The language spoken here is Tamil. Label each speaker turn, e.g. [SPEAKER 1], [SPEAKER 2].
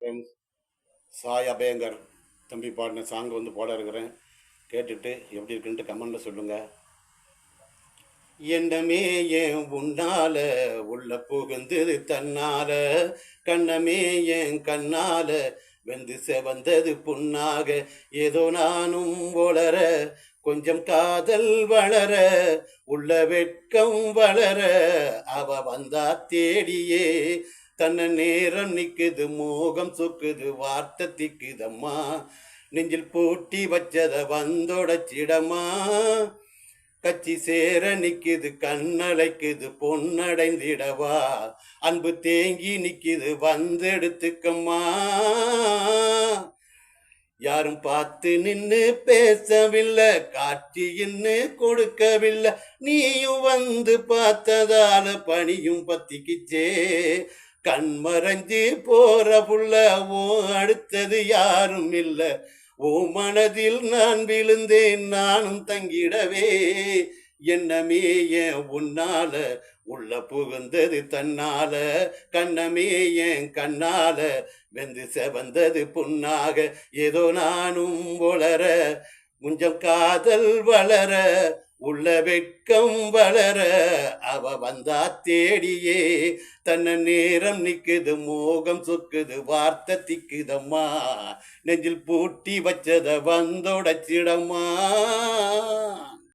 [SPEAKER 1] ஃப்ரெண்ட்ஸ், சாய் அபயங்கர் தம்பி பாடின சாங் போட இருக்கிறேன். கேட்டுட்டு எப்படி இருக்குன்ட்டு கமெண்ட்ல சொல்லுங்க. எண்ணமே ஏன் உன்னால உள்ள புகுந்தது தன்னால, கண்ணமே ஏன் கண்ணால வெந்து செவந்தது புண்ணாக, ஏதோ நானும் வளர கொஞ்சம் காதல் வளர, உள்ள வெட்கம் வளர, அவ வந்தா தேடியே தன்னை நேரம் நிக்குது, மோகம் சொக்குது, வார்த்தை திக்குதம்மா, நெஞ்சில் பூட்டி வச்சத வந்தோடச்சிடமா, கச்சி சேர நிக்குது, கண்ணழைக்குது, பொன்னடைந்திடவா, அன்பு தேங்கி நிக்குது, வந்தெடுத்துக்கம்மா. யாரும் பார்த்து நின்னு பேசவில்லை, காட்சி இன்னும் கொடுக்கவில்லை, நீயும் வந்து பார்த்ததால பணியும் பத்திக்கிச்சே, கண் மறைஞ்சு போற புள்ள ஓ அடுத்தது யாரும் இல்லை, ஓ மனதில் நான் விழுந்தேன் நானும் தங்கிடவே, என்னமே ஏன் உன்னால உள்ள புகுந்தது தன்னால, கண்ணமே ஏன் கண்ணால வெந்து செவந்தது புண்ணாக, ஏதோ நானும் வளர கொஞ்சம் காதல் வளர, உள்ள வெட்கம் வளர, அவ வந்தா தேடியே தன்னை நேரம் நிக்குது, மோகம் சொக்குது, வார்த்தை திக்குதம்மா, நெஞ்சில் பூட்டி வச்சத வந்தோடச்சிடம்மா.